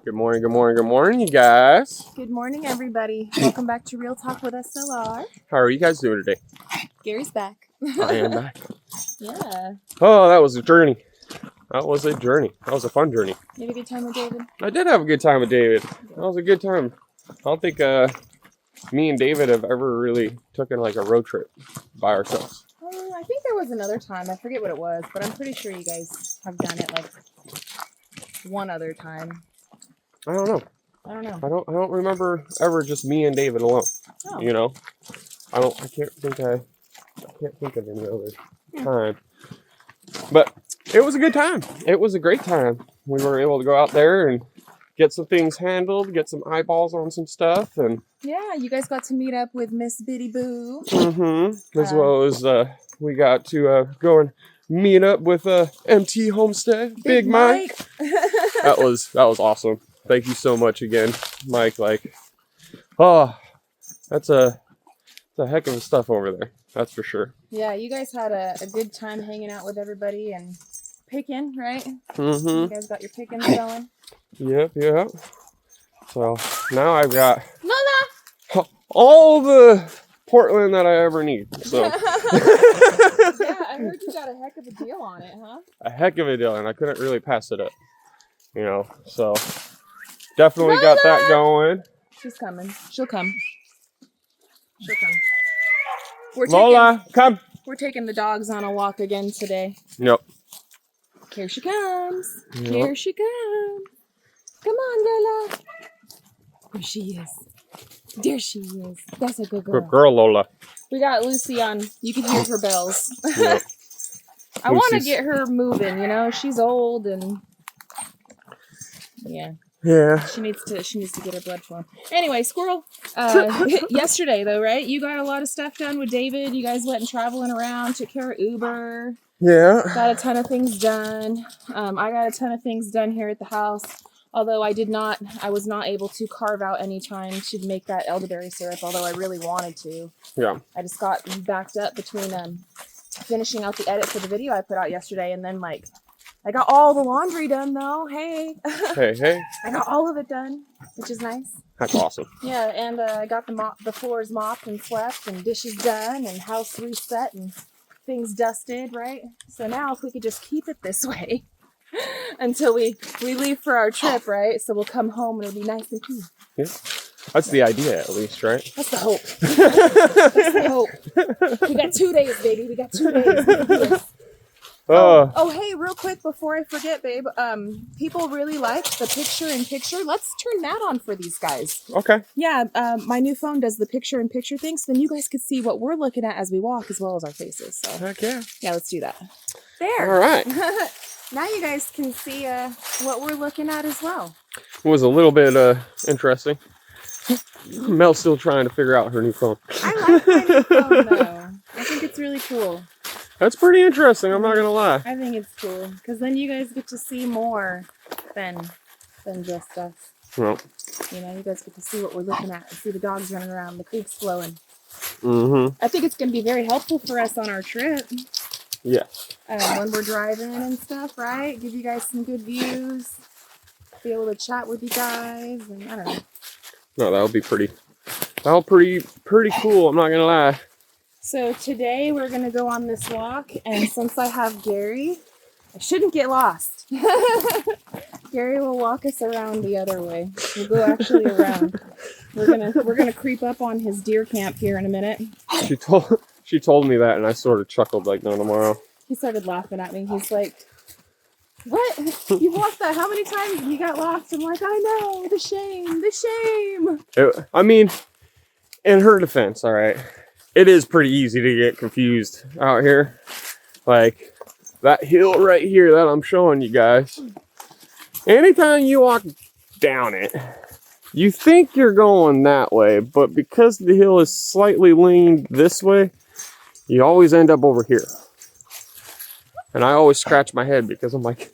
Good morning, good morning, good morning, you guys. Good morning, everybody. Welcome back to Real Talk with SLR. How are you guys doing today? Gary's back. I am back. Yeah. Oh, that was a journey. That was a journey. That was a fun journey. You had a good time with David? I did have a good time with David. That was a good time. I don't think me and David have ever really taken like a road trip by ourselves. I think there was another time. I forget what it was, but I'm pretty sure you guys have done it like one other time. I don't know. I don't know. I don't remember ever just me and David alone. Oh. You know? I can't think of any other time. But it was a good time. It was a great time. We were able to go out there and get some things handled, get some eyeballs on some stuff, and yeah, you guys got to meet up with Miss Biddy Boo. As well as we got to go and meet up with MT Homestead, Big Mike. That was awesome. Thank you so much again, Mike. That's a heck of stuff over there. That's for sure. Yeah, you guys had a good time hanging out with everybody and picking, right? You guys got your pickings going. Yep. So now I've got Lola! all the Portland that I ever need. So Yeah, I heard you got a heck of a deal on it, huh? a heck of a deal, and I couldn't really pass it up. You know, so definitely got that going. She's coming. She'll come. Lola, come. We're taking the dogs on a walk again today. Yep. Here she comes. Yep. Here she comes. Come on, Lola. There she is. There she is. That's a good girl. Good girl, Lola. We got Lucy on. You can hear her bells. Yep. I want to get her moving. You know, she's old and yeah. She needs to get her blood flowing. Anyway, squirrel. Yesterday though, right? You got a lot of stuff done with David. You guys went and traveling around, took care of Uber. Yeah. Got a ton of things done. I got a ton of things done here at the house. Although I was not able to carve out any time to make that elderberry syrup, although I really wanted to. Yeah. I just got backed up between finishing out the edit for the video I put out yesterday and then I got all the laundry done though. Hey. Hey. I got all of it done, which is nice. That's awesome. Yeah, and I got the floors mopped and swept and dishes done and house reset and things dusted, right? So now if we could just keep it this way until we leave for our trip, right? So we'll come home and it'll be nice and clean. Yeah. That's the idea, at least, right? That's the hope. That's the hope. We got 2 days, baby. We got 2 days. We can do this. Oh, hey, real quick before I forget, babe. People really like the picture-in-picture. Let's turn that on for these guys. Okay. Yeah, my new phone does the picture-in-picture thing, so then you guys could see what we're looking at as we walk, as well as our faces. So Heck yeah. Yeah, let's do that. There. All right. Now you guys can see what we're looking at as well. It was a little bit interesting. Mel's still trying to figure out her new phone. I like my new phone, though. I think it's really cool. That's pretty interesting, I'm not going to lie. I think it's cool, because then you guys get to see more than just us. Well. You know, you guys get to see what we're looking at, and see the dogs running around, the creek's flowing. I think it's going to be very helpful for us on our trip. Yes. When we're driving and stuff, right? Give you guys some good views. Be able to chat with you guys, and I don't know. No, that'll be pretty cool, I'm not going to lie. So today we're going to go on this walk, and since I have Gary, I shouldn't get lost. Gary will walk us around the other way. We'll go actually around. We're gonna creep up on his deer camp here in a minute. She told me that, and I sort of chuckled like no tomorrow. He started laughing at me. He's like, "What? You walked that how many times and you got lost?" I'm like, "I know, the shame." I mean, in her defense, all right, it is pretty easy to get confused out here. Like that hill right here that I'm showing you guys. Anytime you walk down it, you think you're going that way, but because the hill is slightly leaned this way, you always end up over here. And I always scratch my head because I'm like,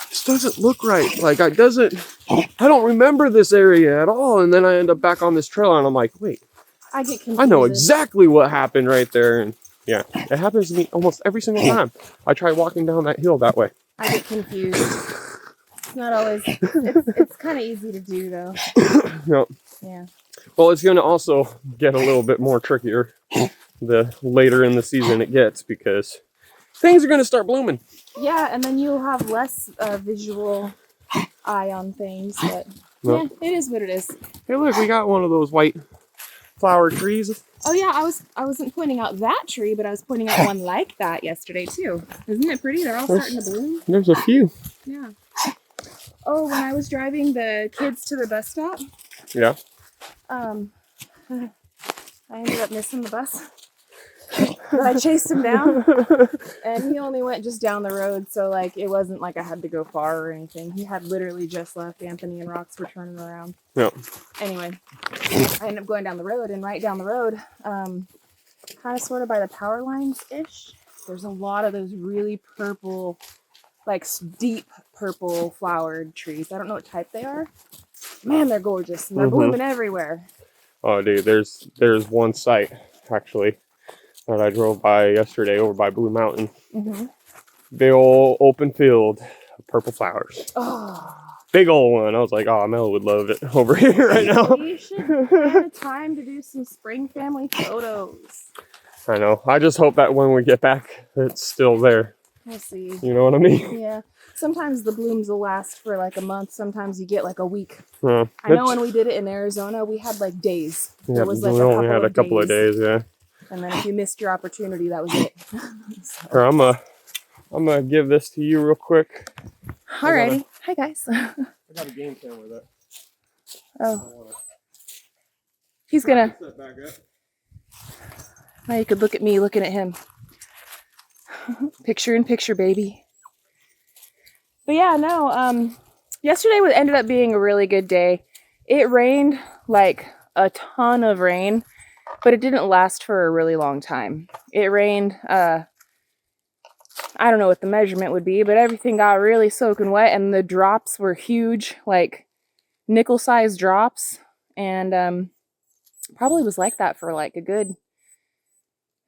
this doesn't look right. Like I don't remember this area at all. And then I end up back on this trail and I'm like, wait, I get confused. I know exactly what happened right there. And yeah, it happens to me almost every single time I try walking down that hill that way. I get confused. It's not always. It's kind of easy to do though. Yep. Yeah. Well, it's going to also get a little bit more trickier the later in the season it gets because things are going to start blooming. Yeah, and then you'll have less visual eye on things, but yeah, it is what it is. Hey, look, we got one of those white flower trees. Oh yeah, I wasn't pointing out that tree, but I was pointing out one like that yesterday too. Isn't it pretty? They're all starting to bloom. There's a few. Yeah. Oh, when I was driving the kids to the bus stop, Yeah. I ended up missing the bus. But I chased him down, and he only went just down the road, so like it wasn't like I had to go far or anything. He had literally just left. Anthony and Rox were turning around. Yeah. Anyway, I ended up going down the road, and right down the road, kind of sort of by the power lines-ish, there's a lot of those really purple, like deep purple flowered trees. I don't know what type they are. Man, they're gorgeous, and they're blooming everywhere. Oh, dude, there's one site, actually, that I drove by yesterday over by Blue Mountain. Big old open field of purple flowers. Oh. Big old one. I was like, oh, Mel would love it over here right now. We should plan a time to do some spring family photos. I know. I just hope that when we get back, it's still there. We'll see. You know what I mean? Yeah. Sometimes the blooms will last for like a month. Sometimes you get like a week. I know when we did it in Arizona, we had like days. Yeah, it was like we only had a couple of days, yeah. And then if you missed your opportunity, that was it. So. Here, I'm gonna give this to you real quick. Alrighty. Hi guys. I got a game plan with it. Oh. He's gonna. Now you could look at me looking at him. Picture in picture, baby. But yeah, no, yesterday ended up being a really good day. It rained like a ton of rain, but it didn't last for a really long time. It rained, I don't know what the measurement would be, but everything got really soaking wet, and the drops were huge, like nickel-sized drops, and probably was like that for like a good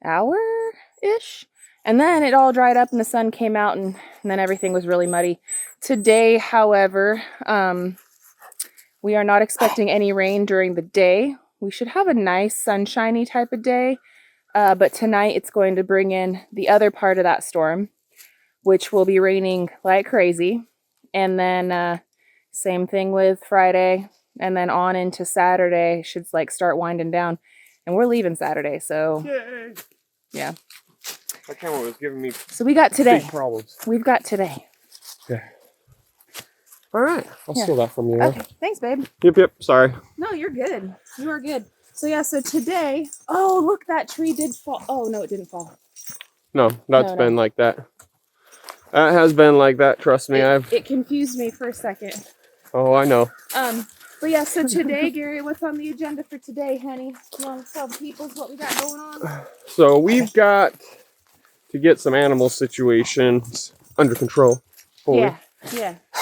hour-ish. And then it all dried up and the sun came out, and then everything was really muddy. Today, however, we are not expecting any rain during the day. We should have a nice sunshiny type of day, but tonight it's going to bring in the other part of that storm, which will be raining like crazy. And then same thing with Friday, and then on into Saturday should like start winding down. And we're leaving Saturday, so Yay. Yeah. My camera was giving me So we got today. big problems. We've got today. Yeah. All right. I'll steal that from you. Okay. Thanks, babe. Yep. Sorry. No, you're good. You are good. So yeah, so today, oh, look, that tree did fall. Oh, no, it didn't fall. No, that's No. been like that. That has been like that. Trust me. It confused me for a second. Oh, I know. But yeah, so today, Gary, what's on the agenda for today, honey? You want to tell the people what we got going on? So we've got to get some animal situations under control. Yeah.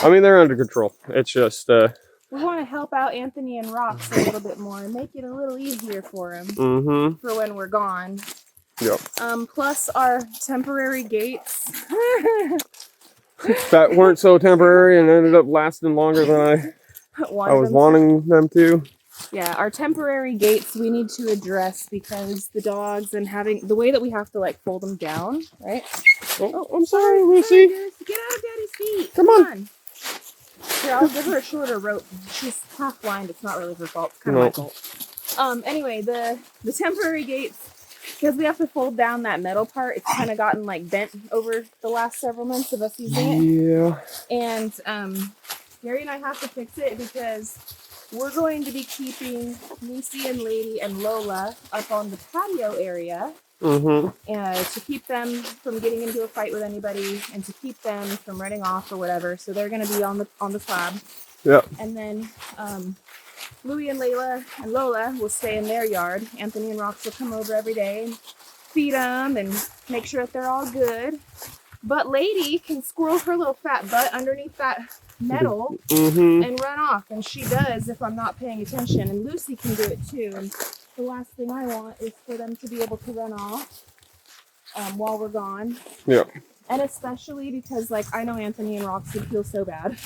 I mean, they're under control. It's just, We want to help out Anthony and Rox a little bit more and make it a little easier for him for when we're gone. Yep. Plus our temporary gates. That weren't so temporary and ended up lasting longer than I was wanting them to. Yeah, our temporary gates we need to address because the dogs and having the way that we have to like fold them down, right? Oh, I'm sorry, Lucy. Get out of Daddy's feet. Come on. Here, I'll give her a shorter rope. She's half blind. It's not really her fault. It's kind of my fault. Anyway, the temporary gates, because we have to fold down that metal part, it's kind of gotten like bent over the last several months of us using it. Yeah. And Gary and I have to fix it because we're going to be keeping Lucy and Lady and Lola up on the patio area to keep them from getting into a fight with anybody and to keep them from running off or whatever. So they're going to be on the slab. Yep. And then Louie and Layla and Lola will stay in their yard. Anthony and Rox will come over every day and feed them and make sure that they're all good. But Lady can squirrel her little fat butt underneath that metal and run off, and she does if I'm not paying attention, and Lucy can do it too. And the last thing I want is for them to be able to run off while we're gone. Yeah. And especially because like I know Anthony and Rox would feel so bad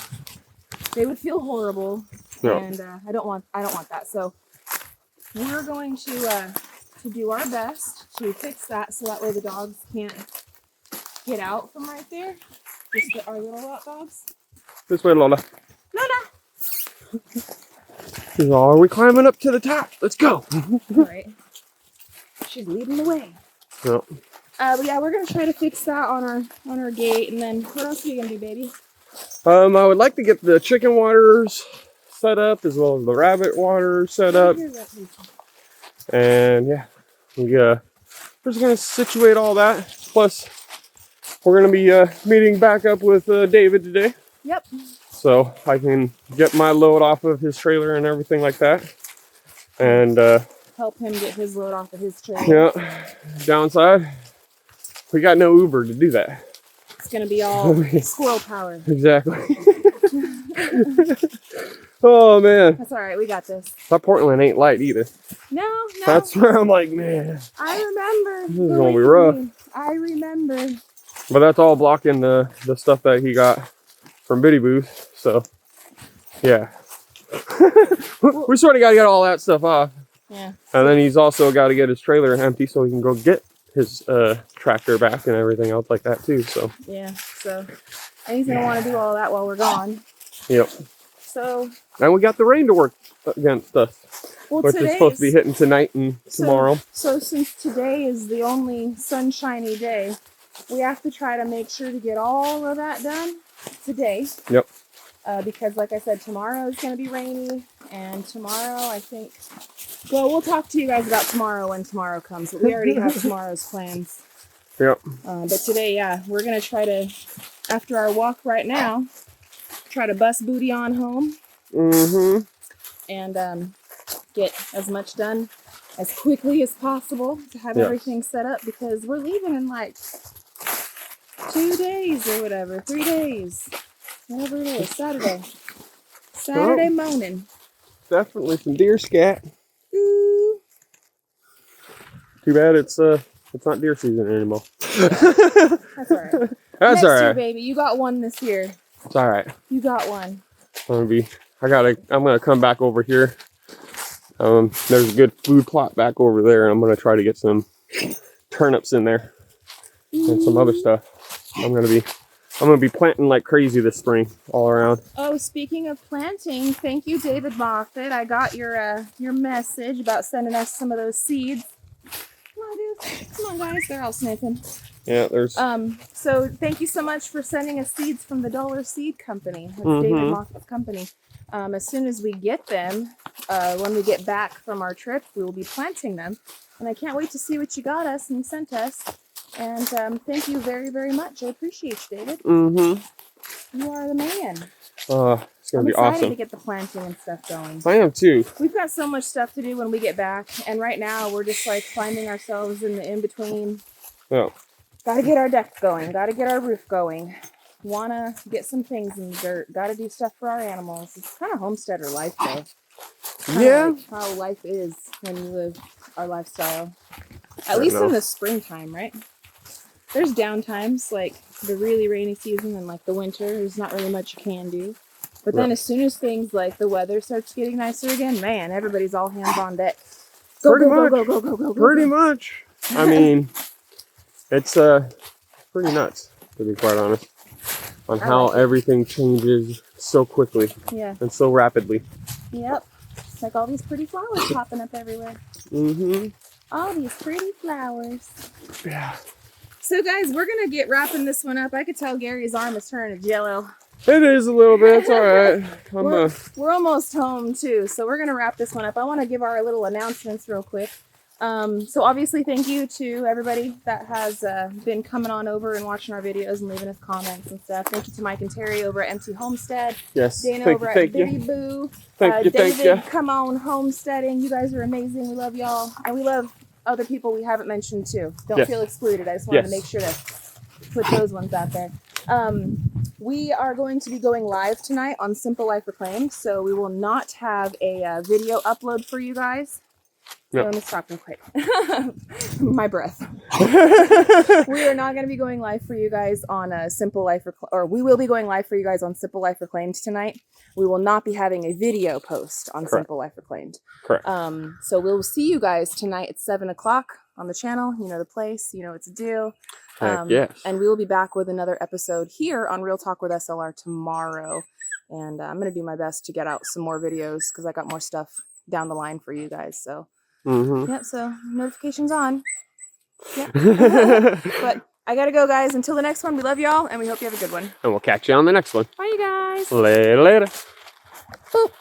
they would feel horrible, Yeah. and I don't want that. So we're going to do our best to fix that, so that way the dogs can't get out from right there. Just our little lot dogs. This way, Lola. No. Oh, are we climbing up to the top? Let's go. All right. Should lead them the way. Yep. But yeah, we're gonna try to fix that on our gate, and then what else are you gonna do, baby? I would like to get the chicken waters set up as well as the rabbit water set up. And yeah, we're just gonna situate all that. Plus, we're gonna be meeting back up with David today. Yep. So I can get my load off of his trailer and everything like that. And help him get his load off of his trailer. yeah, downside, we got no Uber to do that. It's gonna be all squirrel power. Exactly. Oh man. That's all right. We got this. That Portland ain't light either. No. That's where I'm like, man. I remember. This is gonna be rough. I remember. But that's all blocking the stuff that he got from Biddy Booth. So, yeah. We sort of got to get all that stuff off. Yeah. And then he's also got to get his trailer empty so he can go get his tractor back and everything else like that too. So. Yeah. So, and he's gonna want to do all that while we're gone. Yep. So. And we got the rain to work against us. Well, which is supposed to be hitting tonight and tomorrow. So since today is the only sunshiny day, we have to try to make sure to get all of that done today. Yep. Because like I said, tomorrow is going to be rainy, and tomorrow I think, well, we'll talk to you guys about tomorrow when tomorrow comes, but we already have tomorrow's plans. Yep. But today, yeah, we're going to try to, after our walk right now, try to bust booty on home. Mm-hmm. And get as much done as quickly as possible to have everything set up, because we're leaving in like 2 days or whatever, 3 days, whatever it is. Saturday morning. Definitely some deer scat. Ooh. Too bad it's not deer season anymore. That's all right. That's Next all right. year, baby. You got one this year. It's all right. You got one. I'm gonna come back over here. There's a good food plot back over there, and I'm gonna try to get some turnips in there and some other stuff. I'm gonna be planting like crazy this spring all around. Oh, speaking of planting, thank you, David Moffat. I got your message about sending us some of those seeds. Come on, dude. Come on, guys. They're all sniffing. Yeah, there's. So thank you so much for sending us seeds from the Dollar Seed Company. That's David Moffat's company. As soon as we get them, when we get back from our trip, we will be planting them. And I can't wait to see what you got us and sent us. And thank you very, very much. I appreciate you, David. Mm-hmm. You are the man. It's gonna be I'm excited awesome. to get the planting and stuff going. I am too. We've got so much stuff to do when we get back, and right now we're just like finding ourselves in the in-between. Yeah. Gotta get our deck going, gotta get our roof going. Wanna get some things in the dirt, gotta do stuff for our animals. It's kind of homesteader life though. Yeah. Like how life is when you live our lifestyle. At least in the springtime, right? There's down times, like the really rainy season and like the winter. There's not really much you can do. But then as soon as things like the weather starts getting nicer again, man, everybody's all hands on deck. Go, go. Pretty much. I mean, it's pretty nuts, to be quite honest, on how everything changes so quickly and so rapidly. Yep. It's like all these pretty flowers popping up everywhere. Mm-hmm. All these pretty flowers. Yeah. So guys, we're gonna get wrapping this one up. I could tell Gary's arm is turning jello. It is a little bit. It's all right. We're almost home too, so we're gonna wrap this one up. I want to give our little announcements real quick. So obviously, thank you to everybody that has been coming on over and watching our videos and leaving us comments and stuff. Thank you to Mike and Terry over at Empty Homestead. Yes. Dana over at Biddy Boo. David, come on homesteading. You guys are amazing. We love y'all, and we love other people we haven't mentioned too. Don't feel excluded. I just wanted to make sure to put those ones out there. We are going to be going live tonight on Simple Life Reclaimed, so we will not have a video upload for you guys. So let me stop real quick. My breath. We are not going to be going live for you guys on Simple Life or we will be going live for you guys on Simple Life Reclaimed tonight. we will not be having a video post on Correct. Simple Life Reclaimed. Correct. So we'll see you guys tonight at 7 o'clock on the channel. You know the place, you know what to do. Yes. And we will be back with another episode here on Real Talk with SLR tomorrow. And I'm going to do my best to get out some more videos because I got more stuff down the line for you guys. So, yep, so notifications on. Yep. But I got to go, guys. Until the next one, we love y'all, and we hope you have a good one. And we'll catch you on the next one. Bye, you guys. Later. Boop.